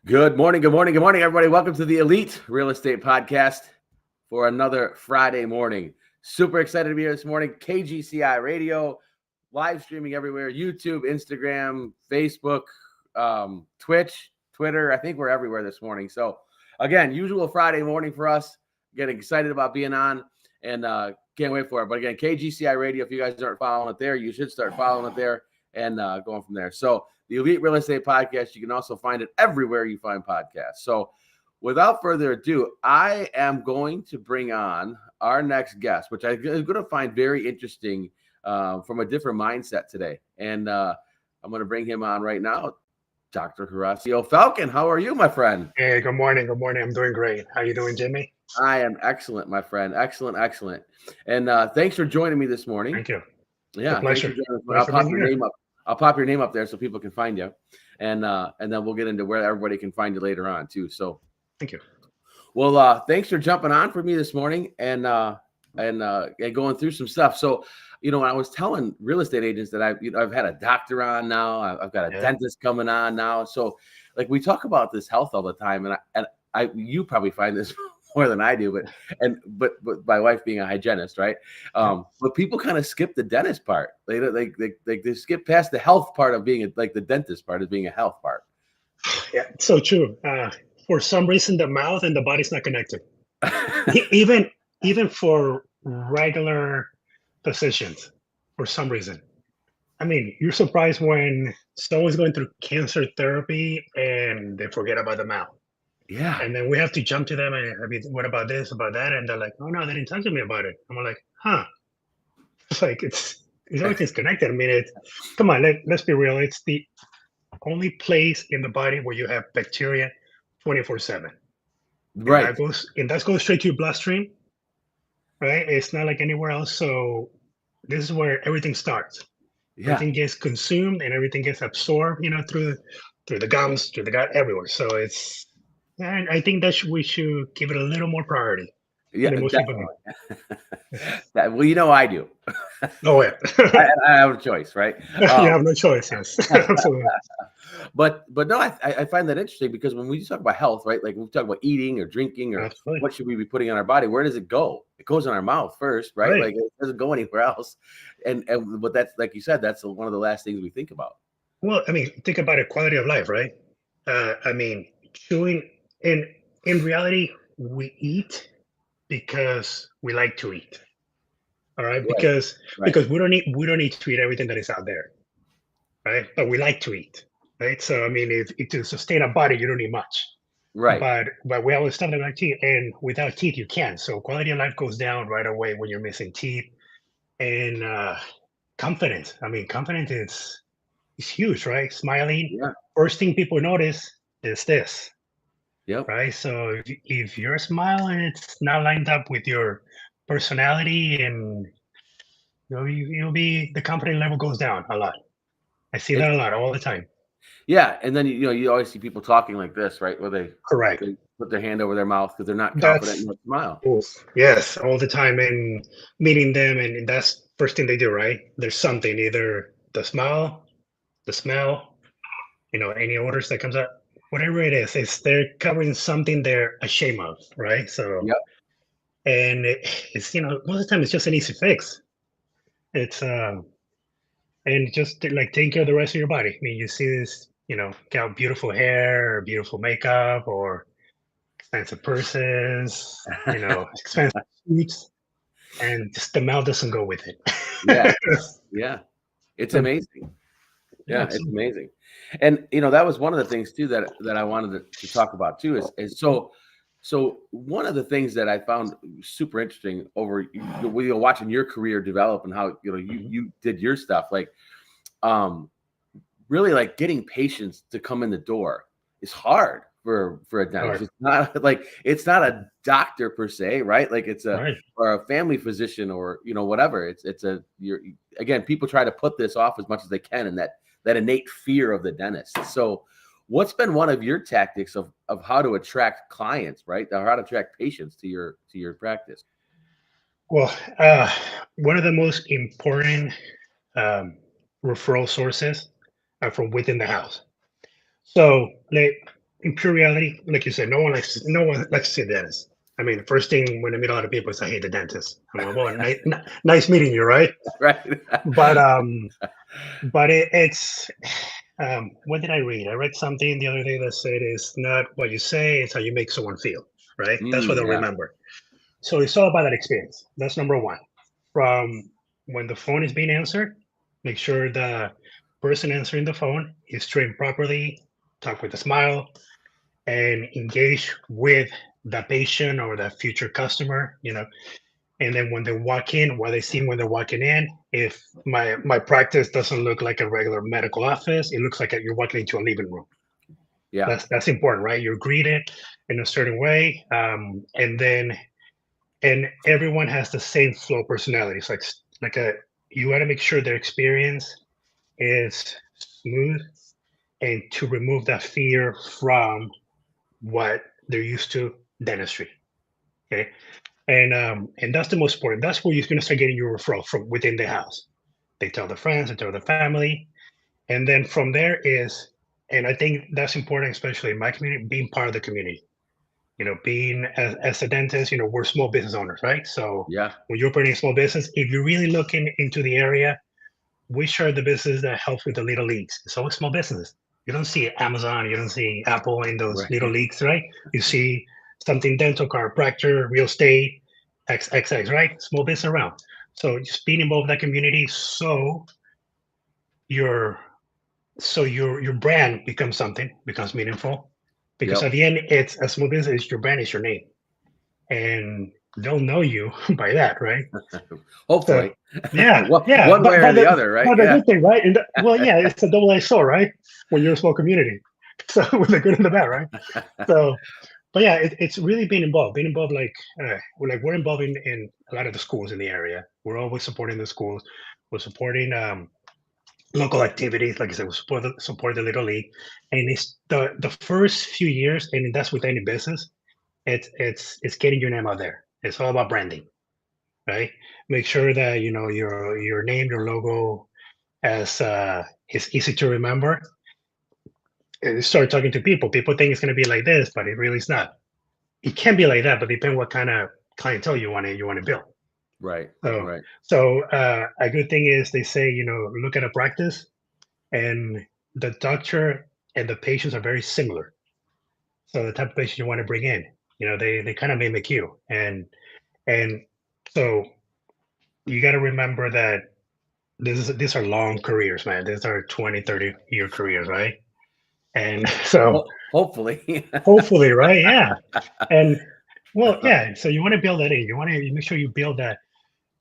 Good morning, good morning, good morning, everybody. Welcome to the Elite Real Estate Podcast for another Friday morning. Super excited to be here this morning. KGCI Radio, live streaming everywhere, YouTube, Instagram, Facebook, Twitch, Twitter. I think we're everywhere this morning. So again, usual Friday morning for us. Getting excited about being on and can't wait for it. But again, KGCI Radio, if you guys aren't following it there, you should start following it there and going from there. So the Elite Real Estate Podcast, you can also find it everywhere you find podcasts. So without further ado, I am going to bring on our next guest, which I'm going to find very interesting from a different mindset today. And I'm going to bring him on right now, Dr. Horacio Falcon. How are you, my friend? Hey, good morning. Good morning. I'm doing great. How you doing, Jimmy? I am excellent, my friend. Excellent, excellent. And thanks for joining me this morning. Thank you. Yeah, pleasure. I'll pop your name up. I'll pop your name up there so people can find you, and then we'll get into where everybody can find you later on too. So, thank you. Well, thanks for jumping on for me this morning and going through some stuff. So, when I was telling real estate agents that I've had a doctor on now, I've got a dentist coming on now. So, like we talk about this health all the time, and I you probably find this more than I do, but my wife being a hygienist, right? But people kind of skip the dentist part. They skip past the health part of being like the dentist part of being a health part. Yeah, it's so true. For some reason, the mouth and the body's not connected. even for regular physicians, for some reason. I mean, you're surprised when someone's going through cancer therapy and they forget about the mouth. Yeah. And then we have to jump to them and what about this, about that? And they're like, oh no, they didn't talk to me about it. I'm like, huh. It's like it's everything's connected. I mean, come on, let's be real. It's the only place in the body where you have bacteria 24/7. Right. And that goes straight to your bloodstream. Right. It's not like anywhere else. So this is where everything starts. Yeah. Everything gets consumed and everything gets absorbed, through the gums, through the gut, everywhere. So and I think that we should give it a little more priority. Yeah, definitely. Well, I do. Oh, yeah. I have a choice, right? You have no choice, yes. Absolutely. But no, I find that interesting because when we talk about health, right? Like we talk about eating or drinking or Absolutely. What should we be putting on our body? Where does it go? It goes in our mouth first, right? Like it doesn't go anywhere else. But that's, like you said, that's one of the last things we think about. Well, I mean, think about it, quality of life, right? I mean, chewing. In reality, we eat because we like to eat. All right, because we don't need to eat everything that is out there, right? But we like to eat, right? So I mean, if to sustain a body, you don't need much, right? But we always stuff that we like to eat, and without teeth, you can't. So quality of life goes down right away when you're missing teeth, and confidence. I mean, confidence is huge, right? Smiling. Yeah. First thing people notice is this. Yep. Right. So if your smile and it's not lined up with your personality, and you'll be the confidence level goes down a lot. I see that a lot all the time. Yeah, and then you always see people talking like this, right? Where they put their hand over their mouth because they're not confident in their smile. Yes, all the time, and meeting them, and that's first thing they do, right? There's something, either the smile, the smell, any odors that comes up. Whatever it is, they're covering something they're ashamed of, right? So, and it's most of the time it's just an easy fix. It's and just like taking care of the rest of your body. I mean, you see this, got beautiful hair, or beautiful makeup, or expensive purses, expensive suits, and just the mouth doesn't go with it. Yeah, it's amazing. Yeah, it's amazing. And that was one of the things too that I wanted to talk about too is so one of the things that I found super interesting over watching your career develop and how you did your stuff, like really like getting patients to come in the door is hard for a dentist. It's not a doctor per se, right? Like it's or a family physician or whatever. Again, people try to put this off as much as they can, and that innate fear of the dentist. So what's been one of your tactics of how to attract clients, right? Or how to attract patients to your practice? Well, one of the most important referral sources are from within the house. So in pure reality, like you said, no one likes to see a dentist. I mean, the first thing when I meet a lot of people is I hate the dentist. I'm like, well, nice meeting you, right? Right. But it's what did I read? I read something the other day that said it's not what you say, it's how you make someone feel, right? That's what they'll Yeah. remember. So it's all about that experience. That's number one. From when the phone is being answered, make sure the person answering the phone is trained properly, talk with a smile, and engage with the patient or the future customer, and then when they walk in, what they see when they're walking in, if my practice doesn't look like a regular medical office, it looks like you're walking into a living room. Yeah. That's important, right? You're greeted in a certain way, and everyone has the same flow personality. It's like a you got to make sure their experience is smooth, and to remove that fear from what they're used to, dentistry. Okay, and that's the most important. That's where you're going to start getting your referral from within the house. They tell their friends, they tell the family, and then from there is, and I think that's important, especially in my community, being part of the community. Being as a dentist, we're small business owners, right? So Yeah. when you're operating a small business, if you're really looking into the area, which are the businesses that help with the little leagues? It's always small business. You don't see Amazon, you don't see Apple in those Right. little leagues, right? You see something dental, chiropractor, real estate, XXX, right? Small business around. So just being involved in that community, your your brand becomes meaningful, because at Yep. the end, it's a small business. Your brand is your name, and they'll know you by that, right? So Hopefully. yeah, yeah, One way or the other, right? but the Yeah. good thing, right? Well, yeah, it's a double-edged sword, right? When you're a small community, so with the good and the bad, right? So, but yeah, it's really being involved like we're involved in a lot of the schools in the area. We're always supporting the schools. We're supporting local activities, like I said, we support the little league, and it's the first few years, and that's with any business. It's getting your name out there. It's all about branding, right? Make sure that your name, your logo, as is easy to remember. And start talking to people. People think it's going to be like this, but it really is not. It can be like that, but depend what kind of clientele you want to build. Right. So Right. a good thing is they say look at a practice, and the doctor and the patients are very similar. So the type of patient you want to bring in, they kind of mimic you, and so you got to remember that these are long careers, man. These are 20, 30-year careers, right? And so Hopefully. hopefully, right? Yeah. And well, yeah. So you want to build that in. You want to make sure you build that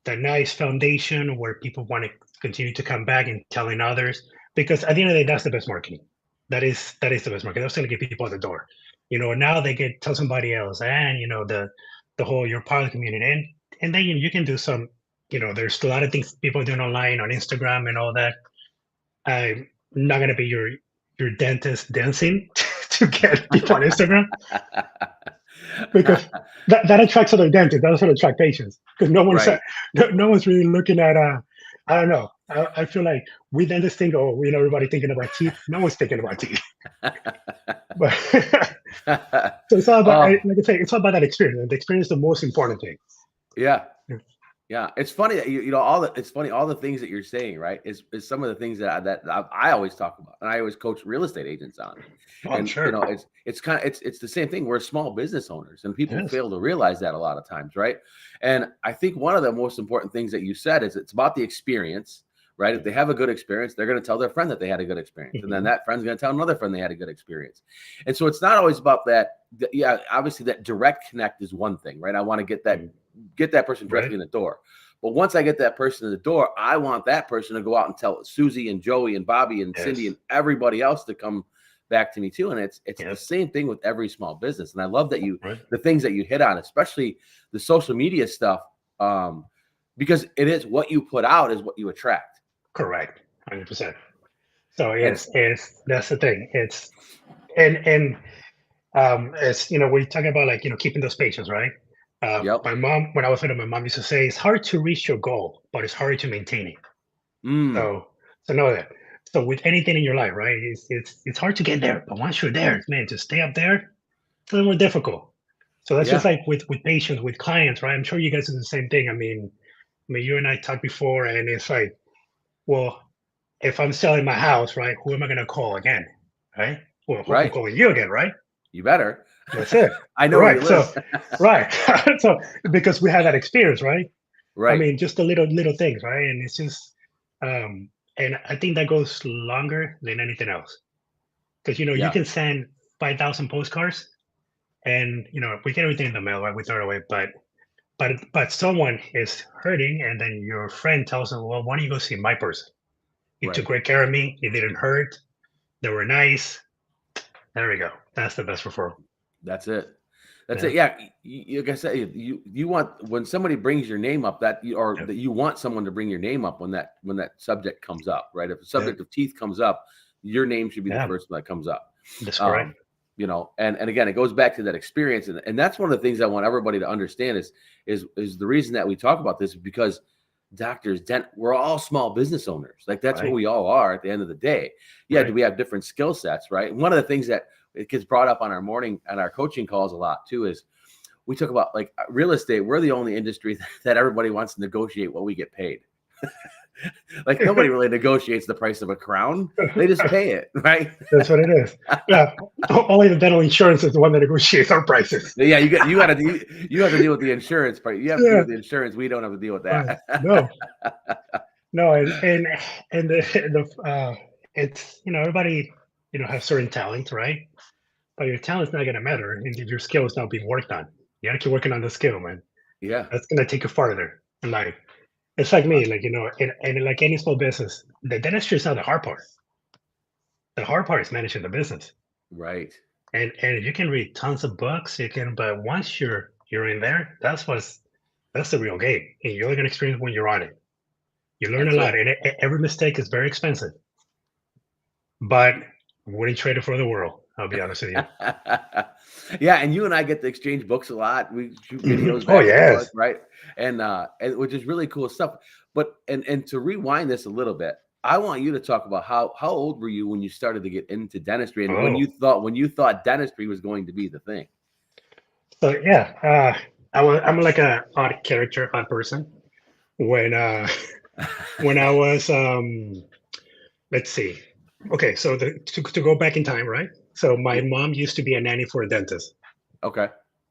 nice foundation where people want to continue to come back and telling others, because at the end of the day, that's the best marketing. That is the best marketing. That's going to get people at the door. Now they get tell somebody else, and the whole you're part of the community, and then you can do some. There's a lot of things people are doing online on Instagram and all that. I'm not going to be your dentist dancing to get people on Instagram, because that attracts other dentists. That doesn't attract patients, because Right. no one's really looking at I don't know. I feel like we dentists think, oh, everybody thinking about teeth. No one's thinking about teeth. But so it's all about, Oh, like I say, it's all about that experience. And the experience is the most important thing. yeah. Yeah. Yeah, it's funny that it's funny all the things that you're saying, right? Is some of the things that I always talk about, and I always coach real estate agents on. Oh, I'm And sure. it's kind of it's the same thing. We're small business owners, and people Yes. fail to realize that a lot of times, right? And I think one of the most important things that you said is it's about the experience, right? If they have a good experience, they're going to tell their friend that they had a good experience, and then Mhm. that friend's going to tell another friend they had a good experience. And so it's not always about that. Yeah, obviously that direct connect is one thing, right? I want to get that person directly Right. in the door. But once I get that person in the door, I want that person to go out and tell Susie and Joey and Bobby and Cindy Yes. and everybody else to come back to me too. And it's the Yes. same thing with every small business. And I love that Right. the things that you hit on, especially the social media stuff, because it is what you put out is what you attract. Correct. 100%. So And it's that's the thing. And it's we're talking about, like, keeping those patients, right? yep. My mom, when I was little, my mom used to say, it's hard to reach your goal, but it's harder to maintain it. Mm, So know that. So with anything in your life, right? It's hard to get there, but once you're there, man, to stay up there, it's a little more difficult. So that's just Yeah, like with patients, with clients, right? I'm sure you guys do the same thing. I mean, you and I talked before, and it's like, well, if I'm selling my house, right, who am I gonna call again, right? Well, I'm right. calling you again, right? You better. That's it, I know where you right? live. So, right, so because we had that experience, right? I Right. mean, just the little things, right? And it's just, um, and I think that goes longer than anything else because you Yeah. can send 5,000 postcards, and we get everything in the mail, right? We throw it away, but someone is hurting, and then your friend tells them, well, why don't you go see my person? He took Right. great care of me. He didn't hurt. They were nice. There we go. That's the best referral. That's it. That's Yeah. it. Yeah. Like I said, you want when somebody brings your name up or Yep. that you want someone to bring your name up when that subject comes up, right? If the Yep. subject of teeth comes up, your name should be the Yeah. first one that comes up. That's correct. Um, and again, it goes back to that experience, and that's one of the things I want everybody to understand is the reason that we talk about this is because doctors, we're all small business owners. Like that's what Right. we all are at the end of the day. Yeah, do Right. we have different skill sets, right? And one of the things that it gets brought up on our coaching calls a lot too is we talk about like real estate. We're the only industry that everybody wants to negotiate what we get paid. Like nobody really negotiates the price of a crown. They just pay it, right? That's what it is. Yeah. Only the dental insurance is the one that negotiates our prices. Yeah, you have to deal with the insurance part. You have to deal Yeah. with the insurance. We don't have to deal with Right. that. No. No. And it's everybody has certain talents, right? But your talent's not gonna matter if your skill is not being worked on. You gotta keep working on the skill, man. Yeah. That's gonna take you farther in life. It's like me, like and like any small business, the dentistry is not the hard part. The hard part is managing the business. Right. And you can read tons of books, but once you're in there, that's the real game. And you're only gonna experience when you're on it. You learn a That's lot, it. and every mistake is very expensive. But wouldn't trade it for the world. I'll be honest with you. Yeah, and you and I get to exchange books a lot. We shoot videos Oh back and forth, yes. right? And which is really cool stuff. But and to rewind this a little bit, I want you to talk about how old were you when you started to get into dentistry and Oh, when you thought dentistry was going to be the thing. so yeah. I'm like a odd character, odd person. When when I was let's see. Okay, so to go back in time, right? So my Yeah. mom used to be a nanny for a dentist. Okay.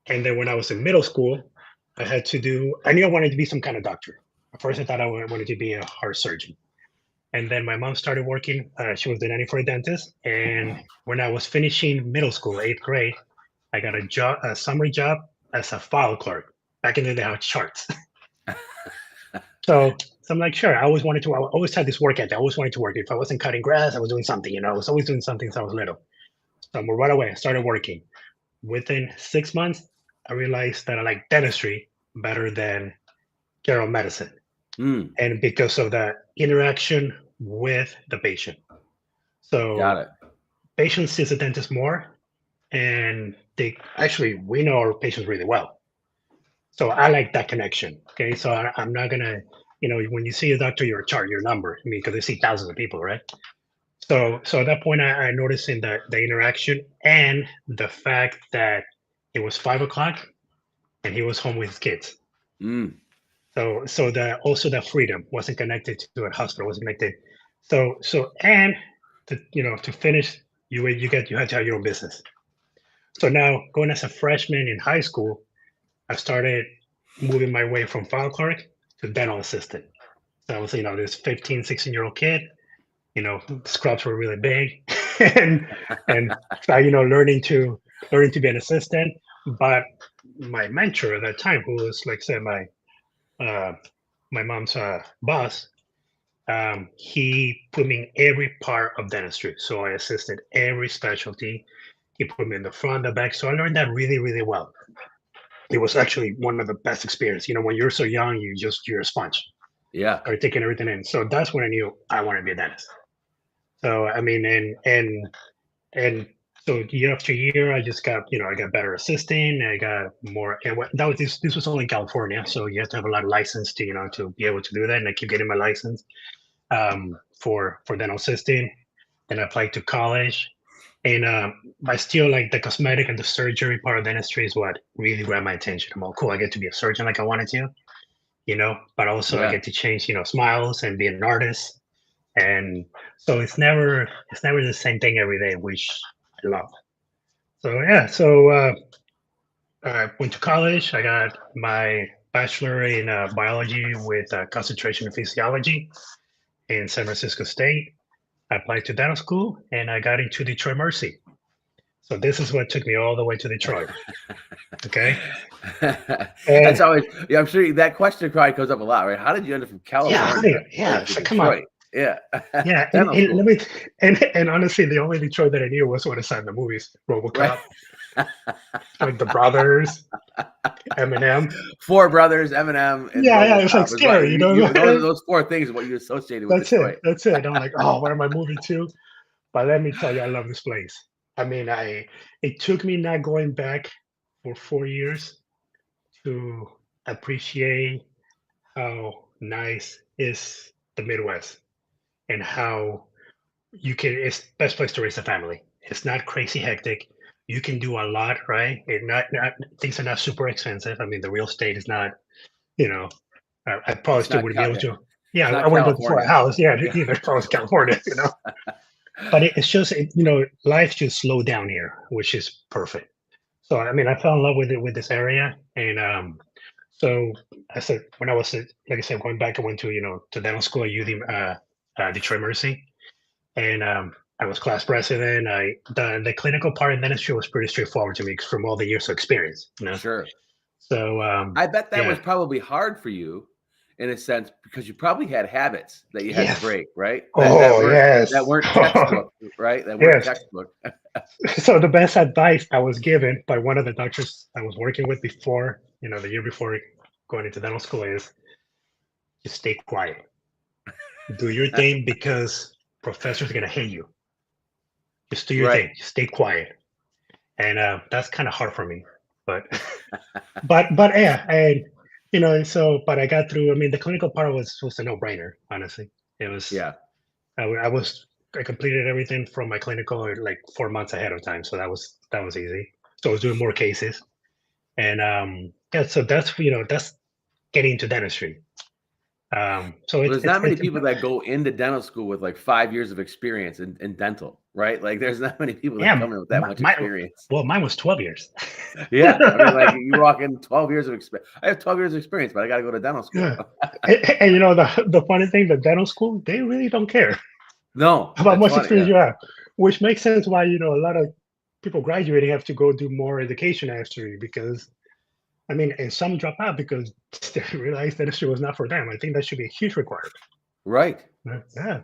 And then when I was in middle school, I knew I wanted to be some kind of doctor. At first, I thought I wanted to be a heart surgeon. And then my mom started working. She was the nanny for a dentist. And when I was finishing middle school, eighth grade, I got a summer job as a file clerk. Back in the day, I had charts. So I'm like, sure. I always had this work ethic. I always wanted to work. If I wasn't cutting grass, I was doing something, I was always doing something since I was little. So right away, I started working. Within 6 months, I realized that I like dentistry better than general medicine. Mm, And because of that interaction with the patient. got So it. patients sees the dentist more, and we know our patients really well. So I like that connection. Okay, so I'm not gonna, when you see a doctor, you're a chart, your number. I mean, because they see thousands of people, right? So at that point, I noticed in the interaction and the fact that it was 5 o'clock and he was home with his kids. Mm, So that also that freedom wasn't connected to a hospital, wasn't connected. So and to finish, you had to have your own business. So now going as a freshman in high school, I started moving my way from file clerk to dental assistant. So I was, this 15, 16-year-old kid, scrubs were really big and learning to be an assistant. But my mentor at that time, who was like say uh, my mom's boss, he put me in every part of dentistry. So I assisted every specialty. He put me in the front, the back. So I learned that really, really well. It was actually one of the best experiences. When you're so young, you're a sponge. yeah. Start taking everything in. So that's when I knew I wanted to be a dentist. So I mean, and so year after year, I just got I got better assisting. I got more. And that was this was only in California, so you have to have a lot of license to to be able to do that. And I keep getting my license. for dental assisting. Then I applied to college, and I still like the cosmetic and the surgery part of dentistry is what really grabbed my attention. I'm all cool. I get to be a surgeon like I wanted to, but also I Yeah. get to change, smiles and be an artist. And so it's never the same thing every day, which I love. So yeah, I went to college. I got my bachelor in biology with concentration in physiology in San Francisco State. I applied to dental school and I got into Detroit Mercy. So this is what took me all the way to Detroit. Okay. That's And always, yeah, I'm sure that question probably comes up a lot, right? How did you end up from California yeah. to So come on. Detroit? Yeah. Yeah. And, Dental and let school, me, and honestly, the only Detroit that I knew was when I saw in the movies, right? RoboCop, like the brothers, Eminem. Four brothers, Eminem, and Yeah. It's like RoboCop is what scary, those four things are what you associated with That's it. Detroit. That's it. I'm like, oh, where am I moving to? But let me tell you, I love this place. I mean, it took me not going back for 4 years to appreciate how nice is the Midwest and how it's best place to raise a family. It's not crazy hectic. You can do a lot, right? Not things are not super expensive. I mean, the real estate is not, you know, I probably It's still not wouldn't be able to. it's Yeah, I not wouldn't be able to afford a California. house. Yeah, Yeah. either if I was California. But it's just, life just slowed down here, which is perfect. So, I mean, I fell in love with it, with this area. And so I said, when I was, like I said, going back, I went to, to dental school at UD, Detroit Mercy. And I was class president. The clinical part in dentistry was pretty straightforward to me from all the years of experience. Sure. So, I bet that was yeah. probably hard for you in a sense because you probably had habits that you had to Yes. break, right? Oh, yes. That weren't textbook, right? That weren't Yes. textbook. So the best advice I was given by one of the doctors I was working with before, the year before going into dental school is just stay quiet. Do your thing because professors are gonna hate you. Just do your Right. thing. Just stay quiet. And that's kind of hard for me. But but yeah, and but I got through. I mean, the clinical part was a no-brainer, honestly. It was Yeah. I completed everything from my clinical like 4 months ahead of time, so that was easy. So I was doing more cases, and yeah, so that's getting into dentistry. So Well, it's there's it's not many it's people that go into dental school with like 5 years of experience in dental, right? Like there's not many people that yeah, come in with that much my experience. well, mine was 12 years. Yeah. I mean, like you walk in 12 years of experience. I have 12 years of experience, but I got to go to dental school. Yeah, and the funny thing, the dental school they really don't care No, how that's much funny. experience Yeah. you have, which makes sense why a lot of people graduating have to go do more education after because I mean, and some drop out because they realize dentistry was not for them. I think that should be a huge requirement. Right. Yeah.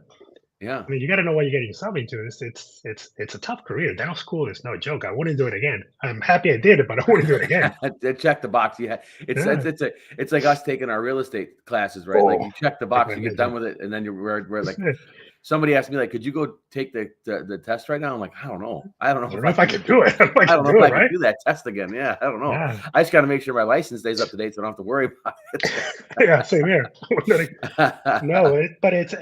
Yeah. I mean, you got to know what you're getting yourself into. It's a tough career. Dental school is no joke. I wouldn't do it again. I'm happy I did it, but I wouldn't do it again. Check the box. Yeah, Yeah. it's like us taking our real estate classes, right? Like Oh, you check the I box, can you get done imagine. with it, and then we're like Yeah. somebody asked me like, could you go take the test right now? I'm like, I don't know. I don't I know don't if know I if I can. can do it. I don't know if I I can don't know do if it, I can right? do that test again. Yeah, I don't know. Yeah. I just got to make sure my license stays up to date, so I don't have to worry about Yeah. Same here. it. No, but it's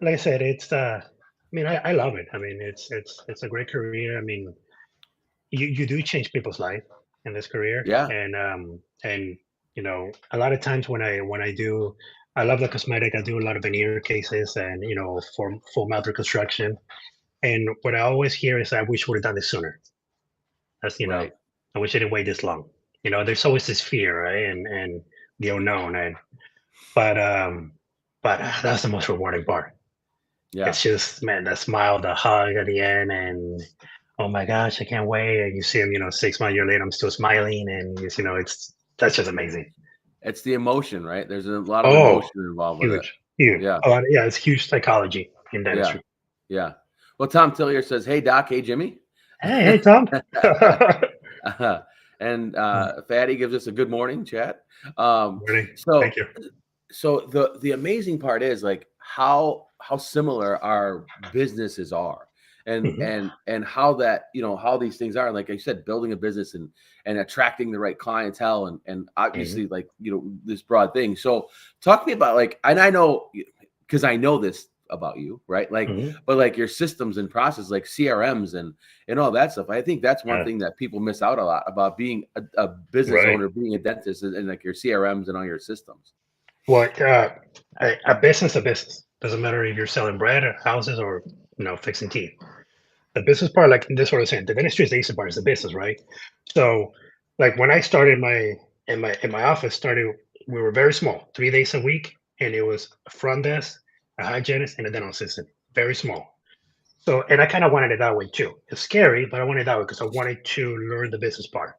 like I said, it's I mean, I love it. I mean, it's a great career. I mean, you do change people's life in this career, Yeah, and a lot of times when I do, I love the cosmetic. I do a lot of veneer cases and for full mouth reconstruction. And what I always hear is I wish we would have done this sooner. That's right. I wish I didn't wait this long. There's always this fear, right, and the unknown, and but that's the most rewarding part. Yeah, It's just, man, that smile, the hug at the end, and oh my gosh, I can't wait. And you see him, 6 months year later, I'm still smiling, and that's just amazing. it's the emotion, right? There's a lot of Oh, emotion involved with it. huge, huge. Yeah, Yeah, it's huge psychology in yeah, dentistry. yeah. Well, Tom Tillier says, "Hey Doc, hey Jimmy." Hey, Tom. And Fatty gives us a good morning chat. Um, Morning. Thank so you. so the amazing part is like how similar our businesses are and Mhm, and how that how these things are, like I said, building a business and attracting the right clientele and mhm. obviously like this broad thing. So talk to me about like, and I know because I know this about you, right? Like, but like your systems and process, like CRMs and all that stuff. I think that's one thing that people miss out a lot about being a business owner, being a dentist, and like your CRMs and all your systems. Well, a business doesn't matter if you're selling bread or houses or fixing teeth. The business part, like this, what I'm saying, the dentistry is the easy part, is the business, right? So, like when I started in my office, we were very small, 3 days a week, and it was a front desk, a hygienist, and a dental assistant, very small. So, and I kind of wanted it that way too. It's scary, but I wanted it that way because I wanted to learn the business part.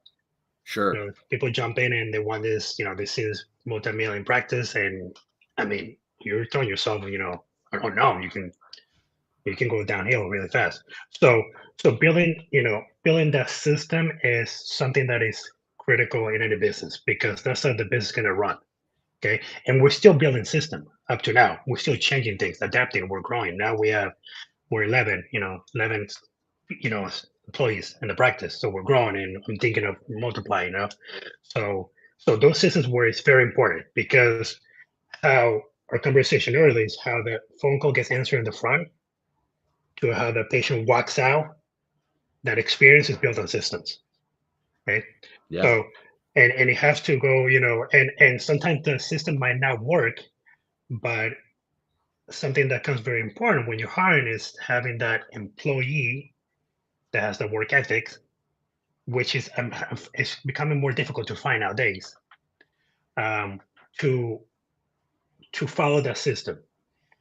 Sure. People jump in and they want this, they see this multi-million practice, and I mean, you're telling yourself, oh no, you can go downhill really fast. So building that system is something that is critical in any business, because that's how the business is going to run. Okay. And we're still building system up to now. We're still changing things, adapting. We're growing. Now we're 11 employees in the practice. So we're growing, and I'm thinking of multiplying, So those systems where it's very important, because how our conversation earlier is how the phone call gets answered in the front to how the patient walks out, that experience is built on systems, right? Yeah. So, and it has to go, and sometimes the system might not work, but something that comes very important when you're hiring is having that employee that has the work ethics, which is it's becoming more difficult to find nowadays, to follow that system.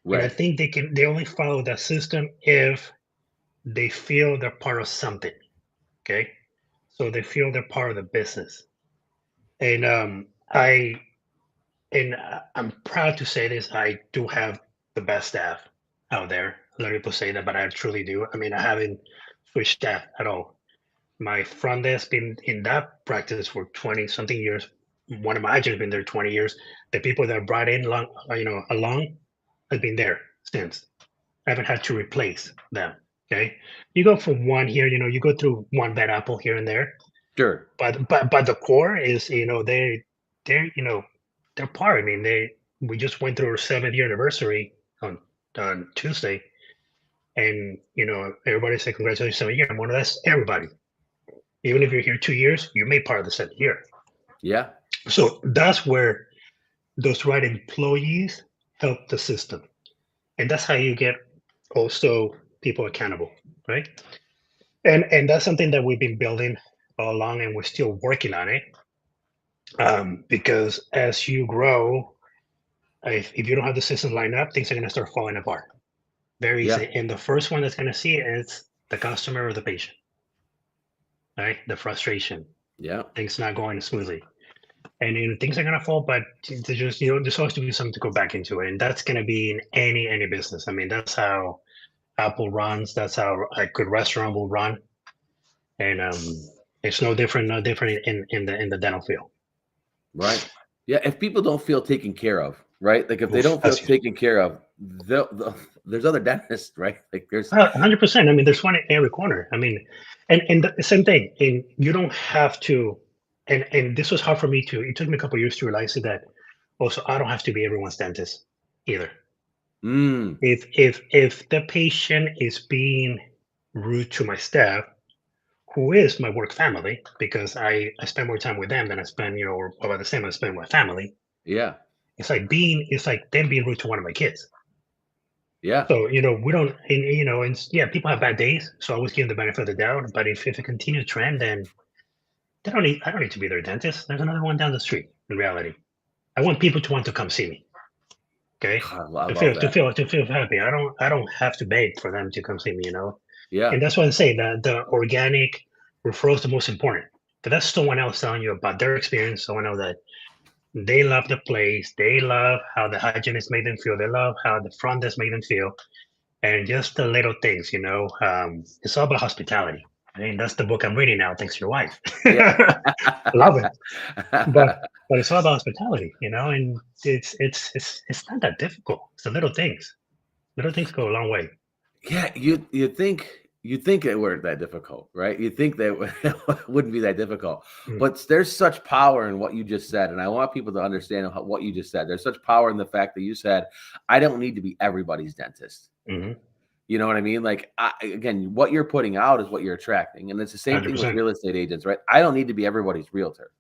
Right. And I think they only follow that system if they feel they're part of something. Okay. So they feel they're part of the business. And I'm proud to say this. I do have the best staff out there. A lot of people say that, but I truly do. I mean, I haven't switched staff at all. My front desk been in that practice for 20 something years. One of my agents been there 20 years. The people that brought in along have been there since. I haven't had to replace them. Okay. You go from one here, you go through one bad apple here and there. Sure. But the core is, they're part. I mean, we just went through our 7th year anniversary on Tuesday, and everybody said congratulations 7th year. I'm one of that's everybody. Even if you're here 2 years, you made part of the 7th year. Yeah. So that's where those right employees help the system, and that's how you get also people accountable, right? And that's something that we've been building all along, and we're still working on it. Because as you grow, if you don't have the system lined up, things are going to start falling apart very easy. And the first one that's going to see it is the customer or the patient, right? The frustration. Yeah. Things not going smoothly. And things are going to fall, but there's always to be something to go back into it. And that's going to be in any business. I mean, that's how Apple runs. That's how a good restaurant will run. And it's no different in the dental field. Right. Yeah. If people don't feel taken care of, right? Like if they don't feel taken care of, there's other dentists, right? Like there's 100%. I mean, there's one in every corner. I mean, and the same thing. And you don't have to. And this was hard for me too. It took me a couple of years to realize that. Also, I don't have to be everyone's dentist either. If the patient is being rude to my staff, who is my work family, because I spend more time with them than I spend, or about the same I spend with my family. Yeah. It's like them being rude to one of my kids. Yeah. So, we don't, and yeah, people have bad days. So I always give them the benefit of the doubt. But if it continues to trend, then I don't need to be their dentist. There's another one down the street in reality. I want people to want to come see me. Okay. To feel happy. I don't have to beg for them to come see me, Yeah. And that's why I say that the organic referral is the most important. Because that's someone else telling you about their experience, someone else that they love the place, they love how the hygienist made them feel, they love how the front desk made them feel, and just the little things, it's all about hospitality. I mean, that's the book I'm reading now, thanks to your wife. Yeah. Love it. But it's all about hospitality, and it's not that difficult. It's the little things. Little things go a long way. Yeah, you think you'd think it weren't that difficult, right? You'd think that it wouldn't be that difficult, Mm. but there's such power in what you just said. And I want people to understand what you just said. There's such power in the fact that you said, I don't need to be everybody's dentist. Mm-hmm. You know what I mean? Like, again, what you're putting out is what you're attracting. And it's the same thing with 100%. real estate agents, right? I don't need to be everybody's realtor.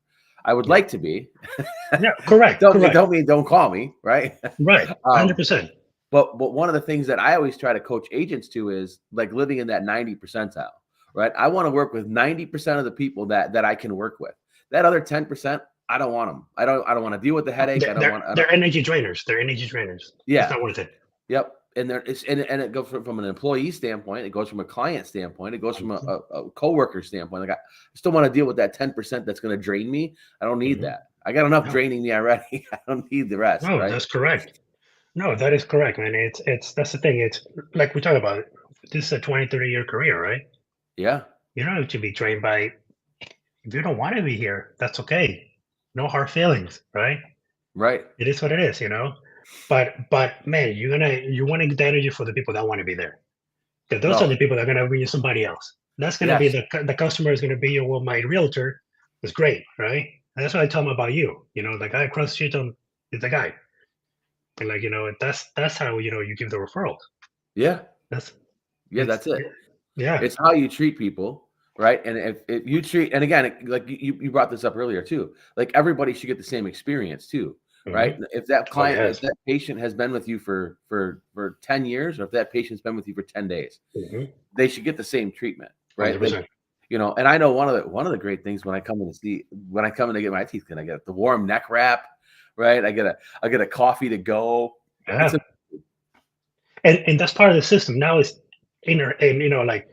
I would like to be. Yeah, correct. Don't mean don't call me, right? Right, 100%. But one of the things that I always try to coach agents to is like living in that 90 percentile, right? I want to work with 90% of the people that I can work with. That other 10%, I don't want them. I don't want to deal with the headache. They're energy drainers. They're energy drainers. Yeah, it's not worth it. Yep. And it goes from an employee standpoint, it goes from a client standpoint, it goes from a coworker standpoint. Like I still want to deal with that 10% that's going to drain me. I don't need that. I got enough draining me already. I don't need the rest. No, right? That's correct. No, that is correct, man. It's that's the thing. It's like we talk about. This is a 20, 30-year career, right? Yeah. You don't have to be trained by. If you don't want to be here, that's okay. No hard feelings, right? Right. It is what it is, But man, you want to get that energy for the people that want to be there. Because those are the people that are gonna bring you somebody else. That's gonna be the customer is gonna be well, my realtor is great, right? And that's what I tell them about you. The guy across the street is the guy. And that's how you give the referrals. Yeah. That's it. Yeah. It's how you treat people, right? And if you treat, and again, like you brought this up earlier too, like everybody should get the same experience too. Right. If that client, if that patient has been with you for 10 years, or if that patient's been with you for 10 days, they should get the same treatment. Right. Like, and I know one of the great things when I come in to get my teeth, can I get the warm neck wrap? Right. I get a coffee to go. Yeah. And that's part of the system. Now it's like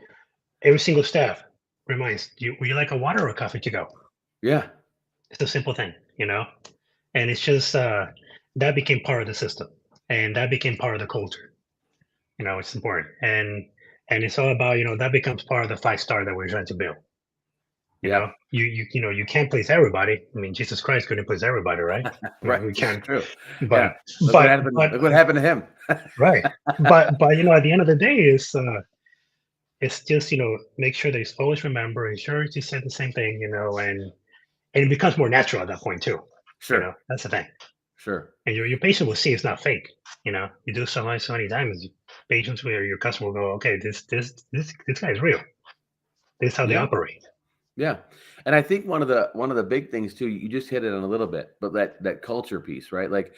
every single staff reminds you, would you like a water or a coffee to go? Yeah. It's a simple thing, And it's just that became part of the system, and that became part of the culture. It's important, and it's all about that becomes part of the 5-star that we're trying to build. You can't please everybody. I mean, Jesus Christ couldn't please everybody, right? Right, we can't. True. But look what happened to him. Right, but at the end of the day, it's just make sure they always remember, and sure to say the same thing, and it becomes more natural at that point too. Sure. That's the thing. Sure. And your patient will see it's not fake. You do so many times, patients where your customer will go, okay, this guy is real. This is how they operate. Yeah. And I think one of the big things too, you just hit it on a little bit, but that culture piece, right? Like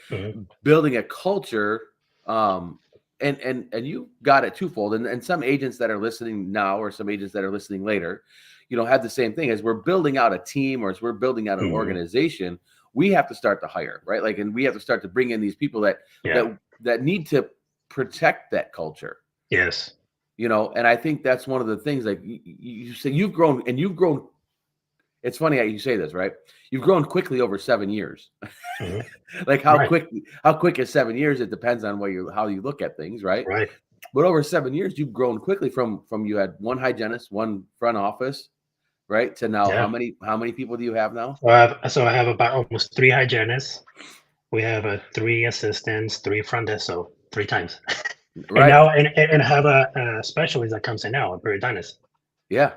building a culture, and you got it twofold. And some agents that are listening now, or some agents that are listening later, have the same thing. As we're building out a team, or as we're building out an organization, we have to start to hire, right? Like, and we have to start to bring in these people that need to protect that culture. Yes. And I think that's one of the things, like you say, you've grown. It's funny how you say this, right? You've grown quickly over 7 years. Like how quick is 7 years? It depends on how you look at things, right? Right. But over 7 years, you've grown quickly from you had one hygienist, one front office, right? To now, how many people do you have now? So I have about almost 3 hygienists. We have 3 assistants, 3 front desk, so 3 times. Right. And now, and have a specialist that comes in now, a periodontist. Yeah.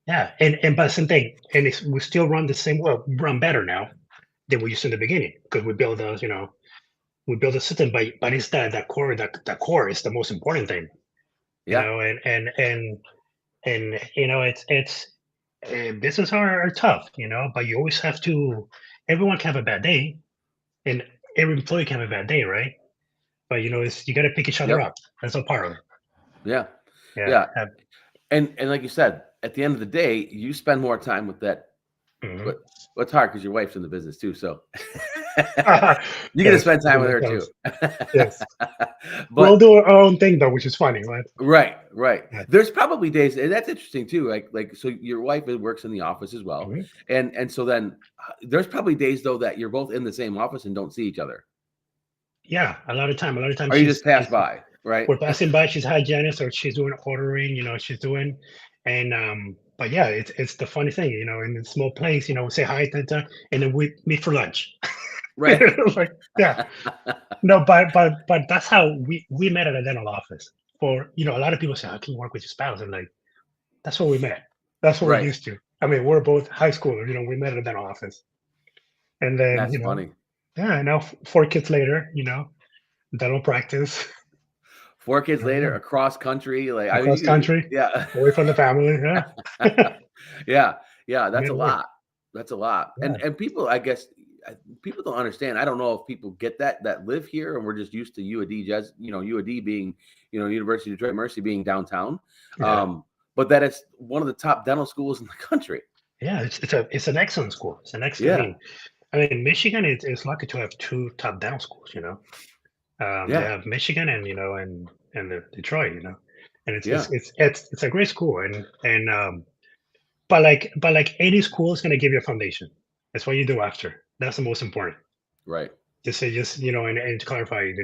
Yeah. And but same thing. And we still run the same, run better now than we used to in the beginning, because we build those, we build a system, but it's that core, that core is the most important thing. And it's business are tough, but you always have to, everyone can have a bad day, and every employee can have a bad day, right? But you got to pick each other up. That's a part of it. Yeah. And like you said, at the end of the day, you spend more time with that. But it's hard because your wife's in the business too, so you get to spend time with her too. Yes. But we'll do our own thing though, which is funny, right? Right. There's probably days, and that's interesting too. Like so, your wife works in the office as well, and so then there's probably days though that you're both in the same office and don't see each other. Yeah, a lot of time. Or you just pass by, right? We're passing by. She's hygienist, or she's doing ordering. She's doing, and but yeah, it's the funny thing, in a small place, we say hi, and then we meet for lunch. Right. Yeah. No, but that's how we met at a dental office. For a lot of people say, how can you work with your spouse? I'm like, That's where we met. That's what we're Right. used to. I mean, we're both high schoolers. We met at that office, and then That's funny. yeah. Now 4 kids later, dental practice 4 kids later, across country, like I mean, across country, yeah. away from the family. Yeah, Yeah, yeah, that's a midway. lot. That's a lot. Yeah, And people, I guess, people don't understand. I don't know if people get that live here, and we're just used to U of D, just U of D being, University of Detroit Mercy being downtown, yeah, but that it's one of the top dental schools in the country. yeah. It's an excellent school. It's an excellent. Yeah, I mean, Michigan is lucky to have two top dental schools. They yeah, have Michigan and the Detroit. And yeah, it's a great school and but like any school is gonna give you a foundation. That's what you do after. That's the most important. right. And to clarify, if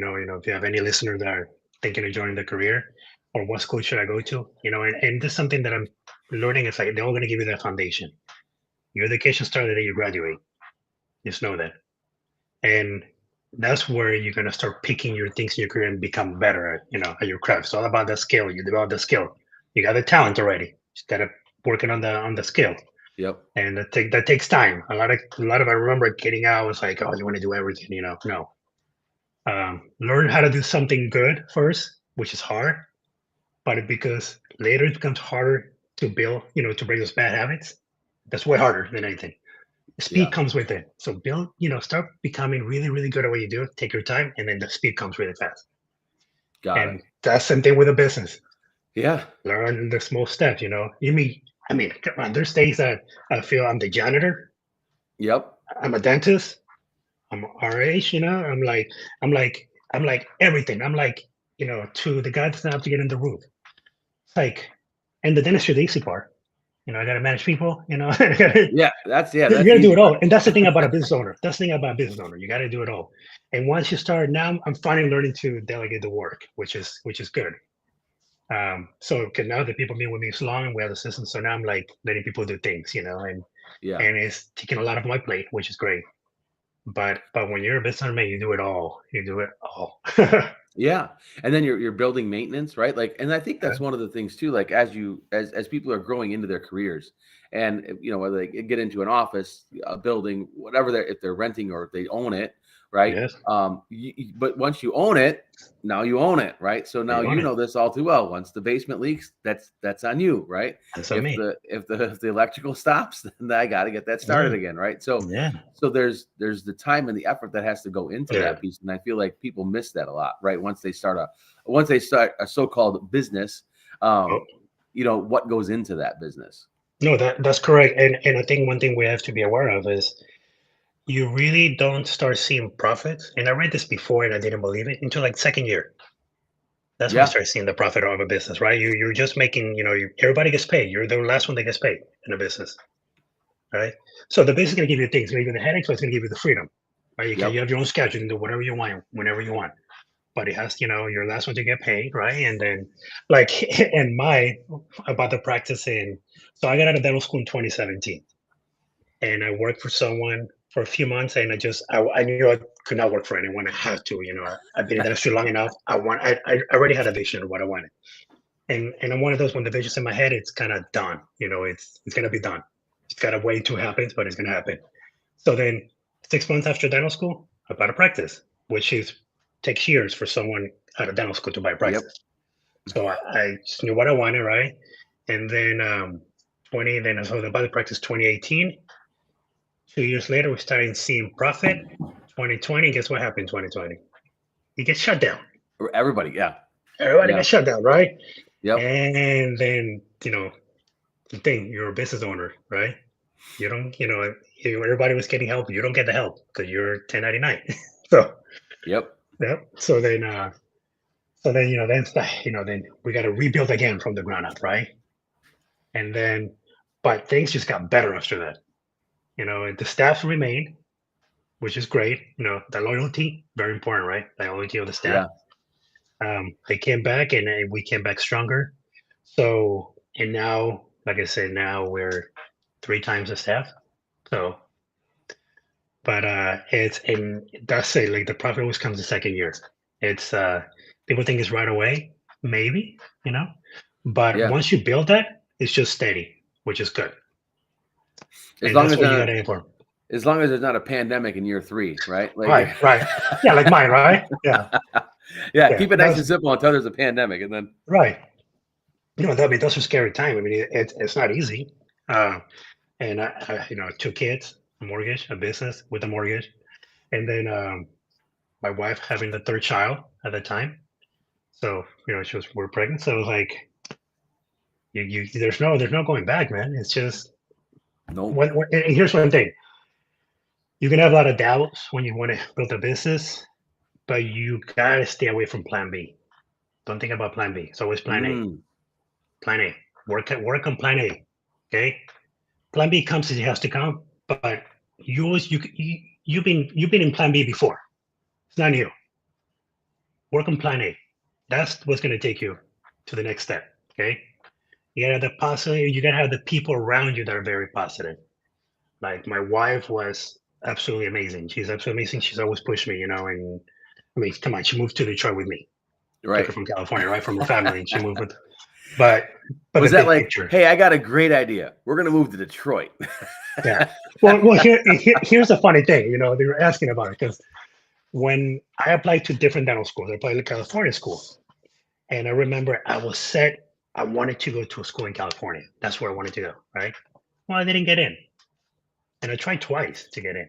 you have any listeners that are thinking of joining the career, or what school should I go to, and this is something that I'm learning. It's like they're all gonna give you that foundation. Your education starts the day you graduate. Just know that, and that's where you're gonna start picking your things in your career and become better at your craft. It's all about the skill. You develop the skill. You got the talent already. Just gotta working on the skill. Yep. And that takes time. A lot of I remember getting out. It's like, oh, you want to do everything, No, learn how to do something good first, which is hard, but because later it becomes harder to build, to break those bad habits. That's way harder than anything. Speed Yeah. comes with it. So build, start becoming really, really good at what you do. Take your time, and then the speed comes really fast. Got it. And that's the same thing with a business. Yeah. Learn the small steps. I mean, come on. There's days that I feel I'm the janitor. Yep. I'm a dentist. I'm RH. I'm like everything. I'm like, to the guy that's not have to get in the roof. It's like, and the dentistry, the easy part. I got to manage people. Yeah. That's You the got to do easy it part. all, and that's the thing about a business owner. That's the thing about a business owner. You got to do it all. And once you start, now I'm finally learning to delegate the work, which is good. So because now that people been with me so long and we have the system, so now I'm like letting people do things, and Yeah. and it's taking a lot of my plate, which is great. But when you're a business owner, man, you do it all. You do it all. Yeah. And then you're building maintenance, right? Like, and I think that's one of the things too, like as people are growing into their careers and whether they get into an office, a building, whatever if they're renting or if they own it, right? Yes, But once you own it, now you own it, right? So now you own you it. know this all too well. Once the basement leaks, that's on you, right? That's on me. If the electrical stops, then I got to get that started Yeah, again, right? So yeah, there's the time and the effort that has to go into yeah. that piece, and I feel like people miss that a lot, right? Once they start a so-called business, Oh, what goes into that business. no, that's correct. And I think one thing we have to be aware of is you really don't start seeing profits. And I read this before and I didn't believe it until like second year. That's when you Yeah. start seeing the profit of a business, right? You're just making, everybody gets paid. You're the last one that gets paid in a business, right? So the business is going to give you things. It's going to give you the headaches, but it's going to give you the freedom, right? You Yep. have your own schedule. You can do whatever you want, whenever you want. But it has, you're the last one to get paid, right? And then, like, and about the practicing. So I got out of dental school in 2017, and I worked for someone for a few months, and I knew I could not work for anyone. I had to, I've been in the industry long enough. I already had a vision of what I wanted, and I'm one of those, when the vision's in my head, it's kind of done. It's gonna be done. It's gotta wait to happen, but it's gonna happen. So then, 6 months after dental school, I bought a practice, which is takes years for someone out of dental school to buy a Yep. practice. So I just knew what I wanted, right? And then so I bought the practice 2018. 2 years later, we started seeing profit. 2020, guess what happened in 2020? You get shut down. Everybody. Yeah. Everybody Yeah. got shut down, right? Yep. And then, the thing, you're a business owner, right? You don't, everybody was getting help. You don't get the help because you're 1099. So, Yep. yep. Then we got to rebuild again from the ground up, right? And then, but things just got better after that. The staff remained, which is great. The loyalty, very important, right? The loyalty of the staff. Yeah. They came back, and we came back stronger. So, and now, like I said, now we're 3 times the staff. So, but that's it. Like the profit always comes the second year. It's people think it's right away, maybe, but Yeah. once you build that, It's just steady, which is good. As And long that's as what you gotta aim for. as long as there's not a pandemic in year 3, right? Right, right. Yeah, like mine, right? Yeah. Yeah, Yeah. keep it nice and simple until there's a pandemic, and then Right. Those are scary time. I mean, it's not easy. And I 2 kids, a mortgage, a business with a mortgage, and then my wife having the third child at the time. So we're pregnant. So it was like there's no going back, man. It's just nope. and here's one thing: you can have a lot of doubts when you want to build a business, but you gotta stay away from Plan B. Don't think about Plan B. It's always Plan A. Plan A. Work on Plan A. Okay. Plan B comes as it has to come, but you've been in Plan B before. It's not new. Work on Plan A. That's what's going to take you to the next step. Okay. You gotta have the positive. You gotta have the people around you that are very positive. Like my wife was absolutely amazing. She's absolutely amazing. She's always pushed me, and I mean, come on, she moved to Detroit with me. Took Right. her from California, right, from her family, and she moved with. But Was the that big like, picture. hey, I got a great idea. We're gonna move to Detroit. Yeah. Well, here's the funny thing. They were asking about it because when I applied to different dental schools, I applied to California school, and I remember I was set. I wanted to go to a school in California. That's where I wanted to go. Right. Well, I didn't get in, and I tried twice to get in.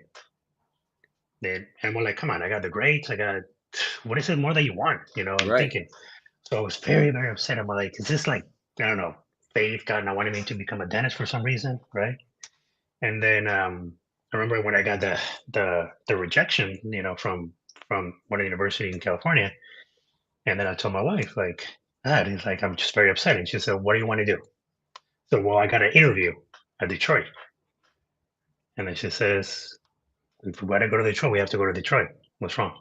And we're like, come on, I got the grades. I got what is it more that you want? I'm Right. thinking. So I was very, very upset. I'm like, is this like I don't know, faith God not wanting me to become a dentist for some reason, right? And then I remember when I got the rejection, from one university in California, and then I told my wife like that. He's like, I'm just very upset. And she said, what do you want to do? So well, I got an interview at Detroit, and then she says, if we got to go to Detroit, we have to go to Detroit. What's wrong?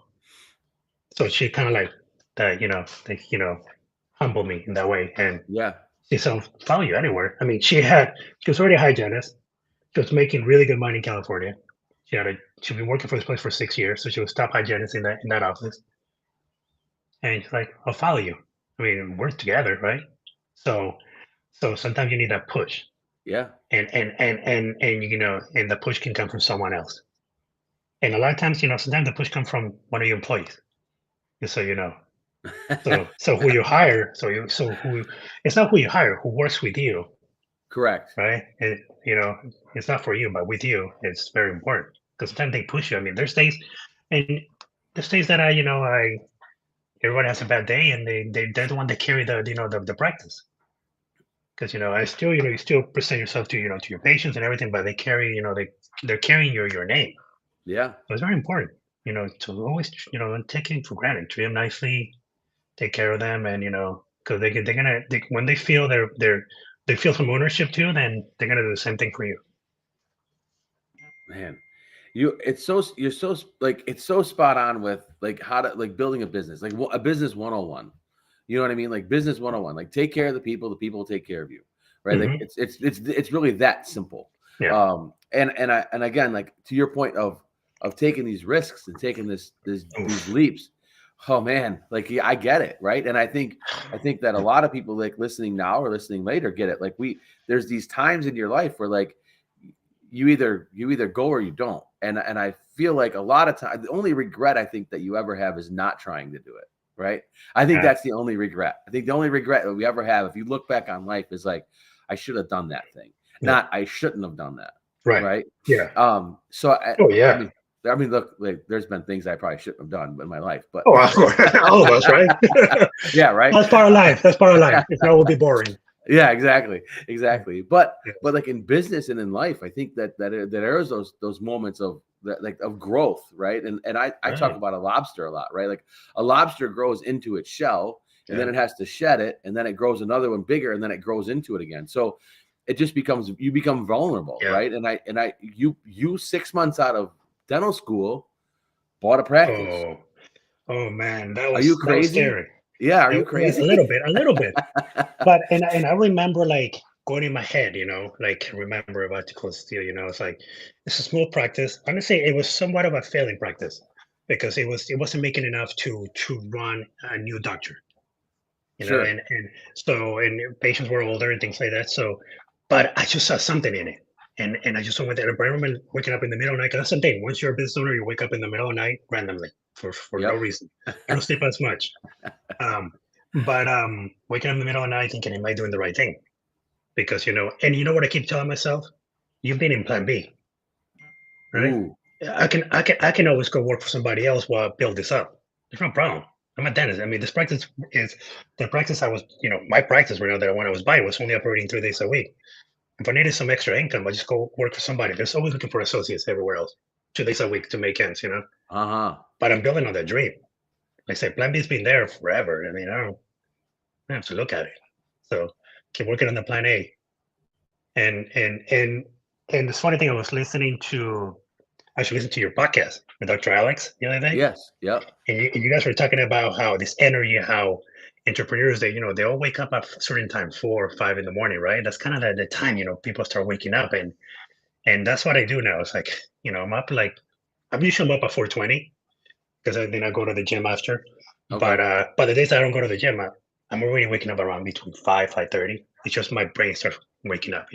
So she kind of like that, humbled me in that way, and Yeah. she said, I'll follow you anywhere. I mean, she was already a hygienist. She was making really good money in California. She'd been working for this place for 6 years, so she was top hygienist in that office. And she's like, "I'll follow you." I mean, we're together, right? So sometimes you need that push, Yeah. and the push can come from someone else. And a lot of times, sometimes the push comes from one of your employees. Just so you know. So who you hire, who it's not who you hire, who works with you, Correct. right? It's not for you, but with you, it's very important because sometimes they push you. I mean, and there's days that everyone has a bad day, and they're the one that carry the practice. Because I still you still present yourself to your patients and everything, but they carry they're carrying your name. Yeah. So it's very important to always don't take it for granted. Treat them nicely, take care of them, and because when they feel they feel some ownership too, then they're gonna do the same thing for you. Man, you're so like it's so spot on with like how to like building a business, like a business 101. You know what I mean? Like business 101. Like take care of the people will take care of you. Right? Like Hmm. it's really that simple. Yeah. And again, like to your point of taking these risks and taking these leaps. Oh man, like yeah, I get it, right? And I think that a lot of people like listening now or listening later get it. Like there's these times in your life where like you either go or you don't. And I feel like a lot of times the only regret I think that you ever have is not trying to do it. Right. I think that's the only regret. I think the only regret that we ever have, if you look back on life, is like, I should have done that thing. Yeah. Not I shouldn't have done that. Right. Right. Yeah. So Oh yeah. I mean, look, like, there's been things I probably shouldn't have done in my life, but Oh, all of us, right? yeah, right. That's part of life. That's part of life. If not, it will be boring. Yeah, exactly. But like in business and in life, I think that there's those moments of like of growth, right? And I talk about a lobster a lot, right? Like a lobster grows into its shell, and then it has to shed it, and then it grows another one bigger, and then it grows into it again. So it just you become vulnerable, right? And you 6 months out of dental school bought a practice. Oh man, Are you crazy? scary. Yeah, are you crazy? A little bit. But and I remember like going in my head, like remember about to close the deal, it's like it's a small practice. Honestly, it was somewhat of a failing practice because it wasn't making enough to run a new doctor. you know, Sure. and patients were older and things like that. So, but I just saw something in it. And I just went there. I remember waking up in the middle of the night. 'Cause that's the thing. Once you're a business owner, you wake up in the middle of the night randomly for no Yep. reason. I don't sleep as much. Um, but waking up in the middle of the night thinking, am I doing the right thing? Because and you know what I keep telling myself? You've been in plan B, right? Ooh. I can always go work for somebody else while I build this up. There's no problem. I'm a dentist. I mean, this practice is the practice I was, my practice right now that when I was buying was only operating 3 days a week. If I needed some extra income, I just go work for somebody. There's always looking for associates everywhere else, 2 days a week to make ends, Uh-huh. But I'm building on that dream. Like I said, Plan B's been there forever. I mean, I have to look at it. So keep working on the Plan A. And this funny thing, I was listening to your podcast with Dr. Alex the other day, Yes. Yep. and you guys were talking about how this energy, how entrepreneurs, they all wake up at certain times, 4 or 5 in the morning, right? That's kind of the time, people start waking up, and that's what I do now. It's like, I'm up I'm usually up at 4:20 because then I go to the gym after. Okay. But the days I don't go to the gym, I'm already waking up around between 5:30. It's just my brain starts waking up,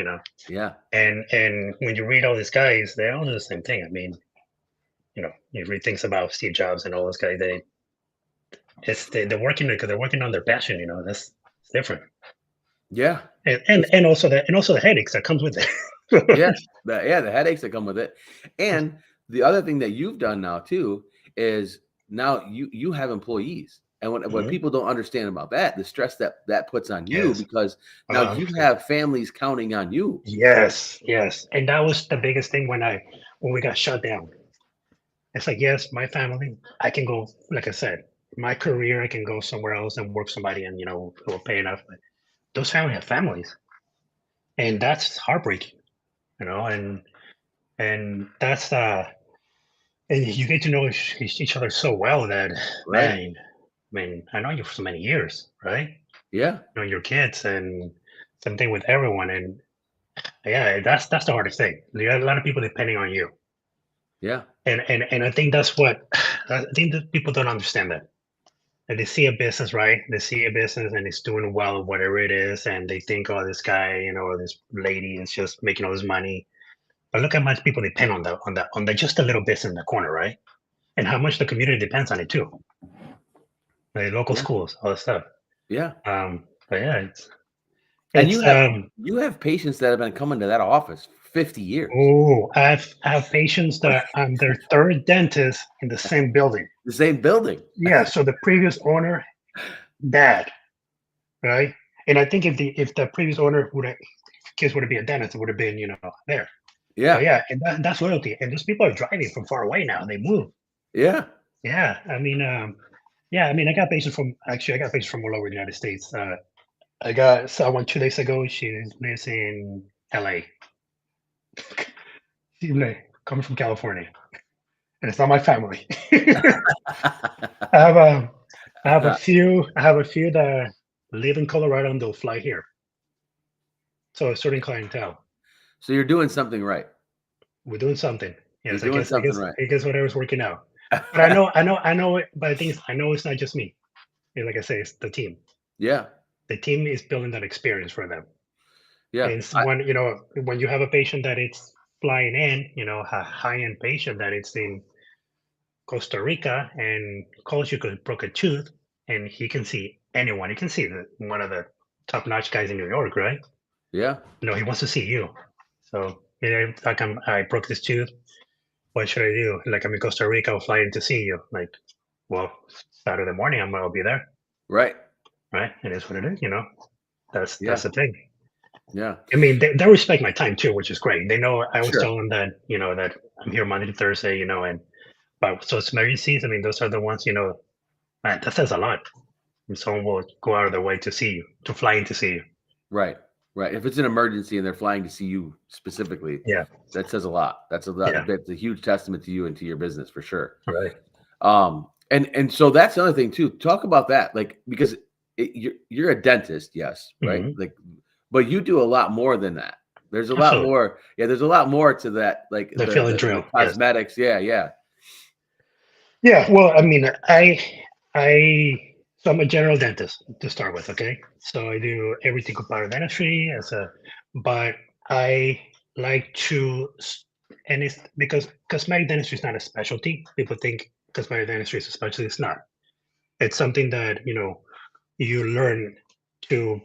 Yeah. And when you read all these guys, they all do the same thing. I mean, you read things about Steve Jobs and all those guys. They're working because they're working on their passion. That's it's different. Yeah. And also the headaches that comes with it. Yes. The headaches that come with it. And the other thing that you've done now too is now you have employees. And what Mhm. people don't understand about that, the stress that puts on you, Yes. because now you have families counting on you. Yes, and that was the biggest thing when we got shut down. It's like, yes, my family, I can go, like I said, my career, I can go somewhere else and work somebody and it will pay enough. But those families have families, and that's heartbreaking, and that's and you get to know each other so well that, Right. man, I mean, I know you for so many years, right? Yeah. Your kids, and same thing with everyone. And yeah, that's the hardest thing. You got a lot of people depending on you. Yeah. And I think that's what I think that people don't understand that. And they see a business, right? They see a business and it's doing well, whatever it is, and they think, oh, this guy, or this lady is just making all this money. But look how much people depend on just a little business in the corner, right? And how much the community depends on it too. The local Yeah. schools, all that stuff. Yeah. But yeah, And it's you have patients that have been coming to that office 50 years. oh, I have patients that I'm their third dentist in the same building. The same building. Yeah, so the previous owner, dad, right? And I think if the previous owner kids would have been a dentist, it would have been there. So Yeah. yeah, and that's loyalty. And those people are driving from far away now. They move. Yeah. Yeah, I mean, I got patients from all over the United States. I got someone 2 days ago. She lives in LA. She's coming from California, and it's not my family. I have a, I have a few. I have a few that live in Colorado and they'll fly here. So a certain clientele. So you're doing something right. We're doing something. Yes, You're doing something right. I guess whatever's working out. But I know it. But the thing is, I know it's not just me. And like I say, it's the team. Yeah. The team is building that experience for them. Yeah. And it's when you have a patient that it's flying in, a high-end patient that it's in Costa Rica and calls you because broke a tooth, and he can see anyone. He can see one of the top-notch guys in New York, right? Yeah. He wants to see you. So like I broke this tooth. What should I do? Like I'm in Costa Rica, I'll fly in to see you. Like, well, Saturday morning I'll be there. Right. Right. It is what it is, That's the thing. Yeah. I mean, they respect my time too, which is great. They know I always Sure. tell them that, that I'm here Monday to Thursday, but so it's emergencies. I mean, those are the ones, man, that says a lot. And someone will go out of their way to see you, to fly in to see you. Right. Right. If it's an emergency and they're flying to see you specifically, Yeah, that says a lot. That's a huge testament to you and to your business for sure. right. And so that's another thing too. Talk about that, like, because you're a dentist, yes, right? Mhm. Like, but you do a lot more than that. There's a lot Absolutely. more. Yeah, there's a lot more to that, like The fill and drill, yes. cosmetics. Yeah, yeah. Yeah, well, I mean, So I'm a general dentist to start with, okay? So I do everything about dentistry but I like to, and it's because cosmetic dentistry is not a specialty. People think cosmetic dentistry is a specialty. It's not. It's something that, you learn to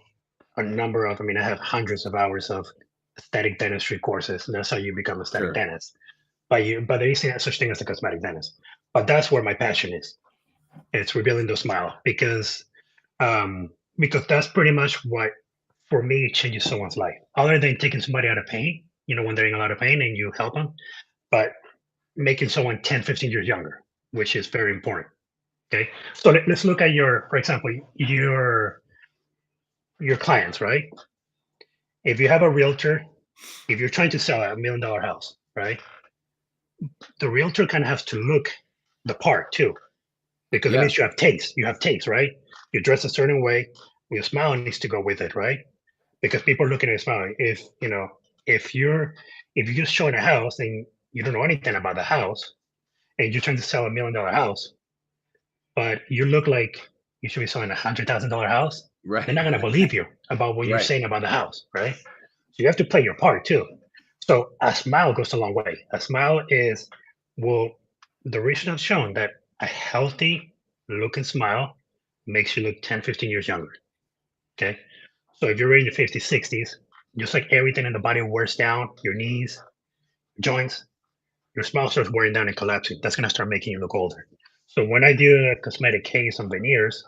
a number of, I mean, I have hundreds of hours of aesthetic dentistry courses, and that's how you become aesthetic Sure. dentist. But there isn't such thing as a cosmetic dentist. But that's where my passion is. It's revealing the smile because that's pretty much what, for me, changes someone's life. Other than taking somebody out of pain, when they're in a lot of pain and you help them, but making someone 10, 15 years younger, which is very important. Okay. So let's look at for example, your clients, right? If you have a realtor, if you're trying to sell a $1 million house, right? The realtor kind of has to look the part too, because it Yeah. means you have taste. You have taste, right? You dress a certain way. Your smile needs to go with it, right? Because people are looking at your smile. If you're just showing a house and you don't know anything about the house and you're trying to sell $1 million house, but you look like you should be selling $100,000 house, they're Right. not gonna believe you about what you're Right. saying about the house, right? So you have to play your part too. So a smile goes a long way. A smile is, well, the research has shown that a healthy looking smile makes you look 10, 15 years younger. Okay. So if you're in your 50s, 60s, just like everything in the body wears down, your knees, joints, your smile starts wearing down and collapsing. That's going to start making you look older. So when I do a cosmetic case on veneers,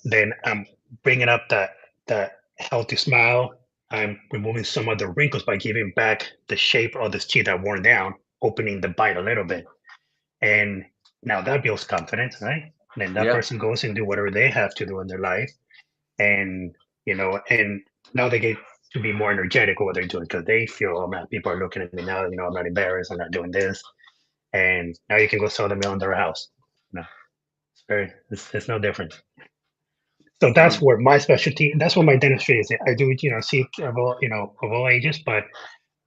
then I'm bringing up that healthy smile. I'm removing some of the wrinkles by giving back the shape of the teeth that worn down, opening the bite a little bit. And now that builds confidence, right? Then that Yeah. person goes and do whatever they have to do in their life. And, and now they get to be more energetic with what they're doing because they feel, oh man, people are looking at me now, I'm not embarrassed, I'm not doing this. And now you can go sell the $1 million house. No, it's no different. So that's Um, where my specialty. That's what my dentistry is. I do, see of all ages, but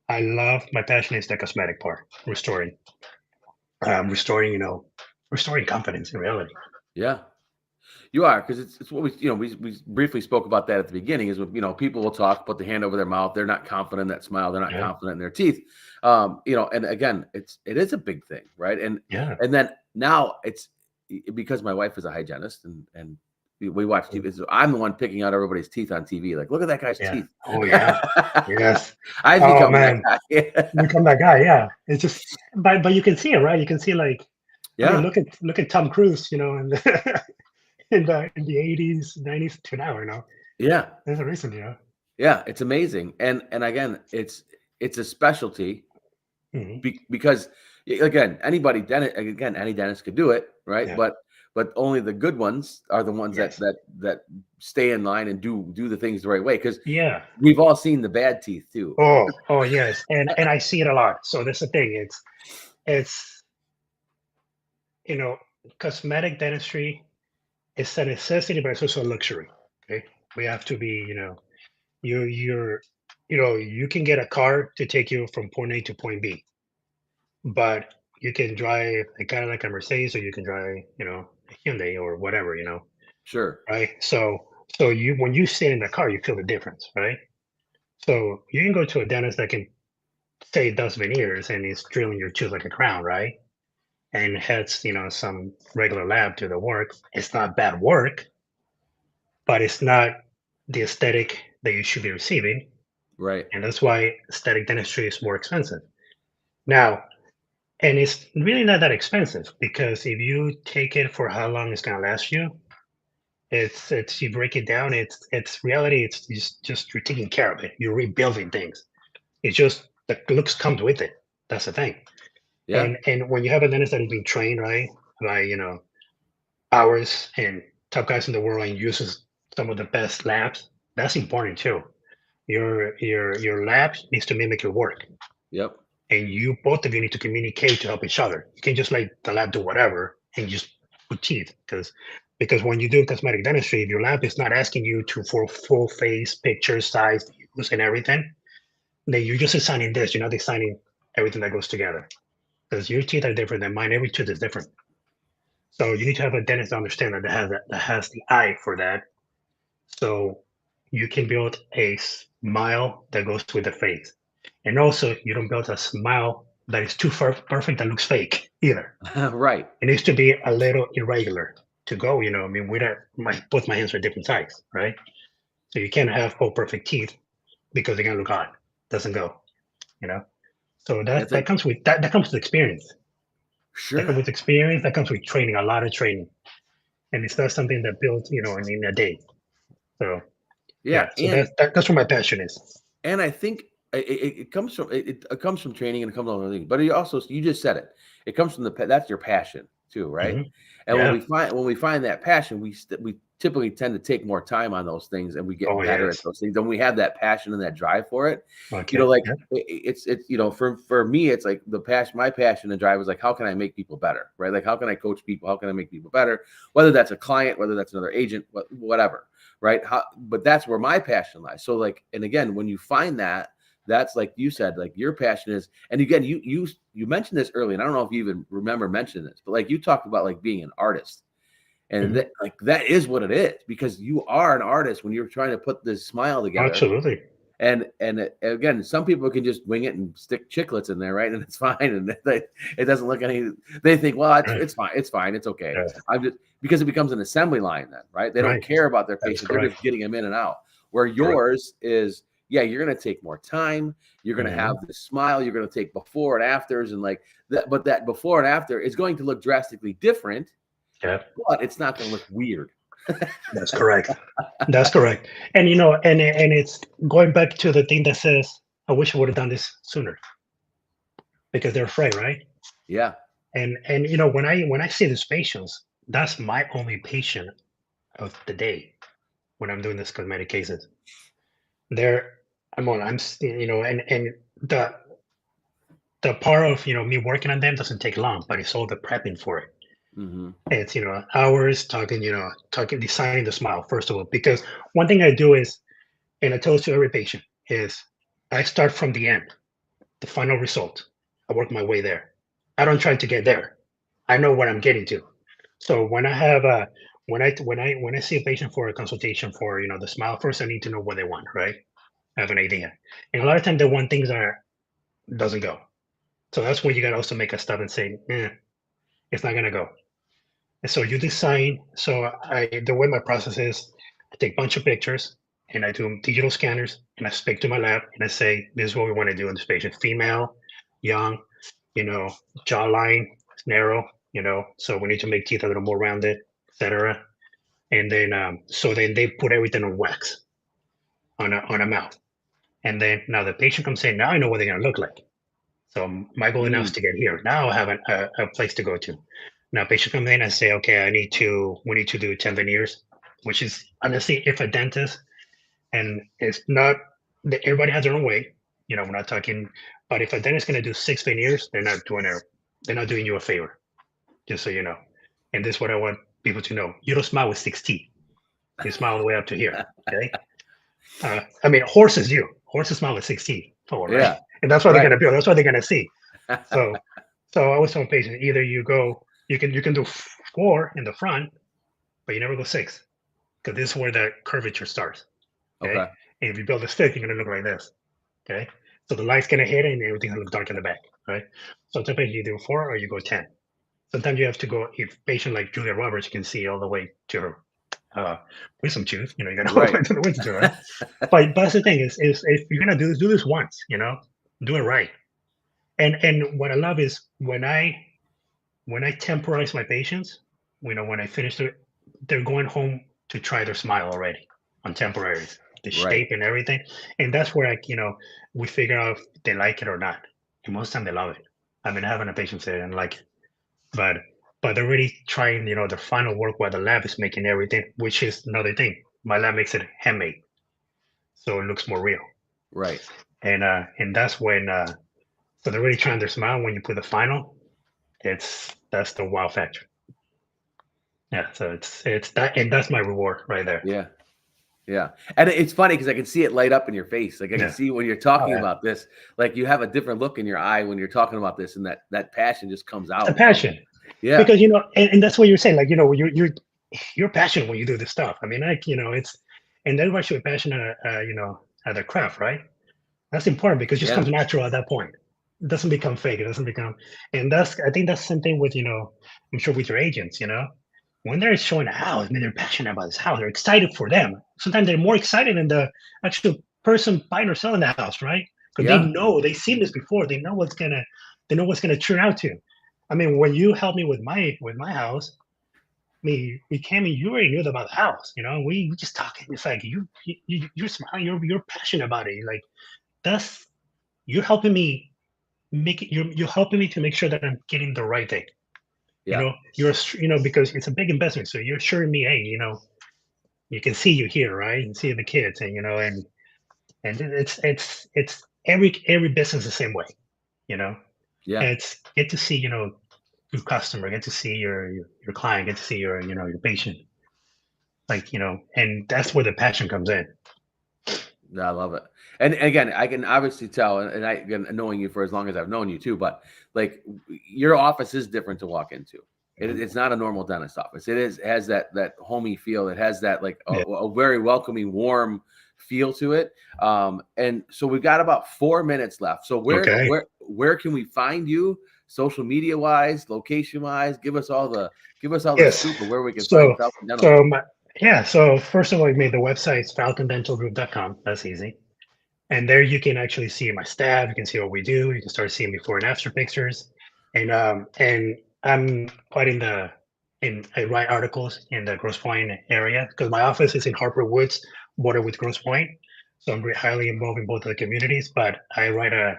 I love my passion is the cosmetic part, restoring, restoring confidence in reality. yeah. You are, because it's what we briefly spoke about that at the beginning. Is people will talk, put the hand over their mouth, they're not confident in that smile, they're not Yeah, confident in their teeth. And again, it is a big thing, right? And yeah, and then now it's because my wife is a hygienist and we watch TV. So I'm the one picking out everybody's teeth on TV. Like, look at that guy's yeah. teeth. Oh yeah, yes. I've Oh become that man, guy. become that guy. Yeah, it's just, but you can see it, right? You can see like, I mean, Yeah, look at Tom Cruise, in the in the 80s, 90s to now, yeah, There's a reason, yeah. It's amazing, and again, it's a specialty Mhm. because again, any dentist could do it, right? Yeah, But only the good ones are the ones that yes, stay in line and do the things the right way. Because yeah. we've all seen the bad teeth too. Oh yes, and I see it a lot. So that's the thing. It's you know, cosmetic dentistry is a necessity, but it's also a luxury. Okay, we have to be, you're, you can get a car to take you from point A to point B, but you can drive a kind of like a Mercedes, or you can drive, a Hyundai or whatever, Sure. right? So you when you sit in the car, you feel the difference, right? So you can go to a dentist that can say does veneers and is drilling your tooth like a crown, right? And has, some regular lab to the work. It's not bad work, but it's not the aesthetic that you should be receiving. Right. And that's why aesthetic dentistry is more expensive. Now, and it's really not that expensive because if you take it for how long it's gonna last you, it's you break it down, it's reality, it's just you're taking care of it. You're rebuilding things. It's just the looks comes with it. That's the thing. Yeah. And when you have a dentist that has been trained, right, by hours and top guys in the world and uses some of the best labs, that's important too. Your lab needs to mimic your work, Yep. and you both of you need to communicate to help each other. You can't just let the lab do whatever and just put teeth because when you do cosmetic dentistry, if your lab is not asking you to for full face picture size use and everything, then you're just assigning this. You're not assigning everything that goes together because your teeth are different than mine. Every tooth is different. So you need to have a dentist to understand that has the eye for that. So you can build a smile that goes with the face. And also you don't build a smile that is too perfect that looks fake either. Right. It needs to be a little irregular to go, I mean, both my hands are different size, right? So you can't have all perfect teeth because they're gonna look odd. Doesn't go, you know. So It's that like, comes with that comes with experience. That comes sure. with experience. That comes with training, a lot of training, and it's not something that builds, in a day. So Yeah. yeah, so that's where my passion is. And I think it comes from it comes from training and it comes from other things. But you just said it. It comes from that's your passion too, right? Hmm. And Yeah. when we find that passion, we typically tend to take more time on those things and we get Oh better at yes. those things. And we have that passion and that drive for it. Okay. Like Yeah. it's for me, it's like my passion and drive is like, how can I make people better, right? Like, how can I coach people? How can I make people better? Whether that's a client, whether that's another agent, whatever, right? But that's where my passion lies. So like, and again, when you find that, that's like you said, like your passion is, and again, you mentioned this earlier, and I don't know if you even remember mentioning this, but like you talked about like being an artist, and Hmm. that is what it is, because you are an artist when you're trying to put this smile together. Absolutely. And again, some people can just wing it and stick chiclets in there, right? And it's fine, and it doesn't look any. They think, well, Right. it's fine, it's okay. Yes. I'm just because it becomes an assembly line then, right? They don't Right. care about their That is patient; they're correct. just getting them in and out. Where Correct. yours is, yeah, you're going to take more time. You're going to have Hmm. the smile. You're going to take before and afters, and like that. But that before and after is going to look drastically different, Yeah. but it's not going to look weird. That's correct. That's correct. And and it's going back to the thing that says, "I wish I would have done this sooner," because they're afraid, right? Yeah. And when I see these patients, that's my only patient of the day when I'm doing this cosmetic cases. They're I'm on I'm s- and the part of me working on them doesn't take long, but it's all the prepping for it. Hmm. It's hours talking designing the smile first of all, because one thing I do is, and I tell it to every patient, is I start from the end, the final result. I work my way there. I don't try to get there. I know what I'm getting to. So when I have when I see a patient for a consultation for the smile, first I need to know what they want, right? I have an idea, and a lot of times they want things that doesn't go. So that's when you gotta also make a stop and say, it's not gonna go. And so you design. So the way my process is, I take a bunch of pictures and I do digital scanners and I speak to my lab and I say, this is what we want to do in this patient: female, young, you know, jawline narrow, so we need to make teeth a little more rounded, etc. And then so then they put everything on wax on a mouth. And then now the patient comes in, now I know what they're gonna look like. So my goal now is Mm, to get here. Now I have a place to go to. Now patient comes in and say, okay, we need to do 10 veneers, which is honestly, if a dentist, and it's not that everybody has their own way, we're not talking, but if a dentist is going to do 6 veneers, they're not doing you a favor, just so you know. And this is what I want people to know. You don't smile with 6 teeth. You smile all the way up to here. Okay. I mean, horses smile with 6 teeth forward, right? yeah. And that's what they're going Right. to build. That's what they're going to see. So, so I always tell patients, either you can do 4 in the front, but you never go 6, because this is where the curvature starts. Okay. Okay. And if you build a stick, you're going to look like this. Okay. So the light's going to hit it and everything's going to look dark in the back. Right. So typically you do 4 or you go 10. Sometimes you have to go, if patient like Julia Roberts, you can see all the way to her wisdom tooth. You got all the Right. way to the wisdom tooth, right? But that's the thing is if you're going to do this once, do it right. And what I love is when I temporize my patients, when I finish it, they're going home to try their smile already on temporaries, the Right. shape and everything. And that's where we figure out if they like it or not. And most of the time they love it. I've been having a patient say they didn't like it. But they're really trying, their final work while the lab is making everything, which is another thing. My lab makes it handmade. So it looks more real. Right. And that's when so they're really trying their smile when you put the final, that's the wow factor. Yeah, so it's that, and that's my reward right there. Yeah. Yeah. And it's funny because I can see it light up in your face. Like I can Yeah. see when you're Oh talking yeah. about this, like you have a different look in your eye when you're talking about this, and that passion just comes It's a out. passion. Yeah. Because and that's what you're saying. Like you're passionate when you do this stuff. I mean, like and then once you're passionate, at the craft, right? That's important because it just comes natural at that point. It doesn't become fake. It doesn't become, and I think that's something with I'm sure with your agents, when they're showing a house, I mean, they're passionate about this house. They're excited for them. Sometimes they're more excited than the actual person buying or selling the house, right? Because they've seen this before. They know what's gonna turn out to. I mean, when you helped me with my house, we came in, you already knew about the house, we just talking. It's like you're smiling, you're passionate about it. Like that's you're helping me you're helping me to make sure that I'm getting the right thing. Because it's a big investment. So you're assuring me, hey, you can see you here, right? You can see the kids, and it's every business the same way, And it's get to see, your customer, get to see your client, get to see your patient, like and that's where the passion comes in. I love it. And again, I can obviously tell, and I, again, knowing you for as long as I've known you too, but like your office is different to walk into. It's not a normal dentist office. It has that homey feel. It has that like a very welcoming, warm feel to it. And so we've got about 4 minutes left. So where can we find you, social media wise, location wise? Give us all the scoop of where we can find Falcon Dental. So first of all, we made the website. It's falcondentalgroup.com. That's easy. And there you can actually see my staff. You can see what we do. You can start seeing before and after pictures. And I'm quite I write articles in the Grosse Pointe area because my office is in Harper Woods, border with Grosse Pointe. So I'm highly involved in both of the communities. But I write an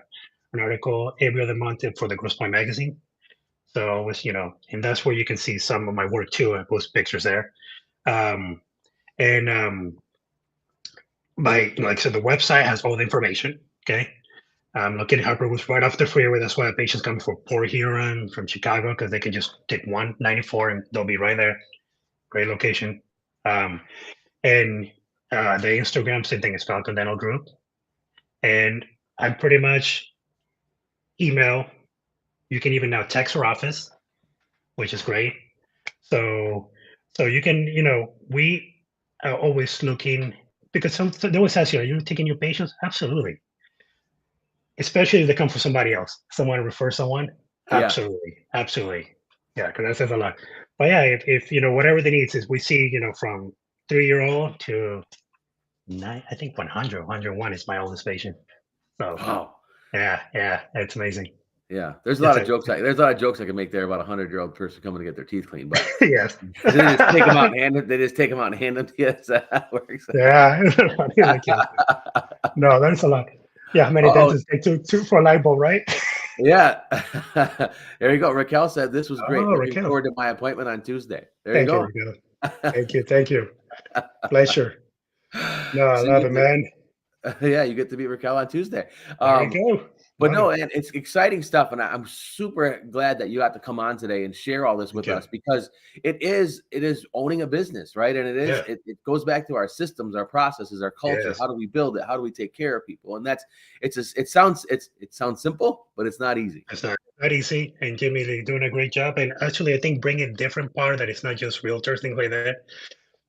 article every other month for the Grosse Pointe magazine. So it's and that's where you can see some of my work too. I post pictures there. Like I said, the website has all the information. Okay. Located in Harper Woods, right off the freeway. That's why the patients come from Port Huron, from Chicago, because they can just take 194 and they'll be right there. Great location. And the Instagram, same thing as Falcon Dental Group. And I'm pretty much email. You can even now text our office, which is great. So you can, we are always looking, because they always ask you, are you taking your patients? Absolutely. Especially if they come from somebody else, someone refer someone. Absolutely. Yeah, because that says a lot. But yeah, if whatever they need is, we see, from 3-year-old to 9, I think 101 is my oldest patient. So yeah, it's amazing. Yeah, there's a lot of jokes. There's a lot of jokes I can make there about a 100-year-old person coming to get their teeth cleaned. But yes, they just take them out and hand them. They just take them out and hand them to you. That's how that works. Yeah. No, there's a lot. Yeah, how many dentists take two for a light bulb, right? Yeah. There you go. Raquel said this was great. Looking Raquel. forward to my appointment on Tuesday. There you go. Thank you. Pleasure. No, I love it, man. Yeah, you get to meet Raquel on Tuesday. There you go. But no, and it's exciting stuff, and I'm super glad that you got to come on today and share all this with us, because it is owning a business, right? And it goes back to our systems, our processes, our culture. Yes. How do we build it? How do we take care of people? And it sounds simple, but it's not easy. It's not easy, and Jimmy, they're doing a great job. And actually, I think bringing a different part that it's not just realtors, things like that,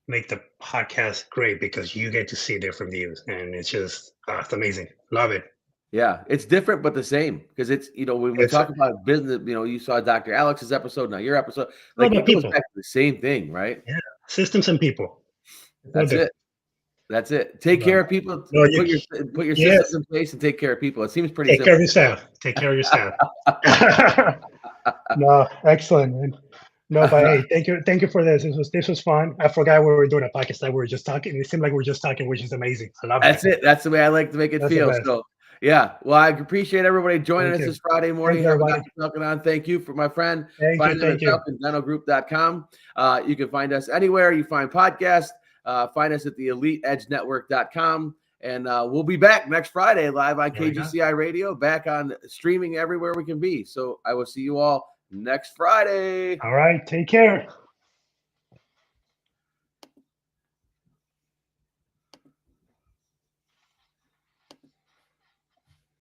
make the podcast great, because you get to see different views, and it's just it's amazing. Love it. Yeah, it's different, but the same, because it's, when we talk about business, you saw Dr. Alex's episode, now your episode, like it goes back to the same thing, right? Yeah, systems and people. That's it. Take care of people. Put your systems in place and take care of people. It seems pretty simple. Take care of your staff. No, excellent, man. No, but hey, thank you for this. This was fun. I forgot we were doing a podcast that we were just talking. It seemed like we were just talking, which is amazing. I love it. That's the way I like to make it feel. So yeah, well, I appreciate everybody joining us this Friday morning. Thank you for my friend. Find us at falcondentalgroup.com. You can find us anywhere you find podcasts. Find us at the eliteedgenetwork.com. And we'll be back next Friday live on KGCI Radio, back on streaming everywhere we can be. So I will see you all next Friday. All right. Take care.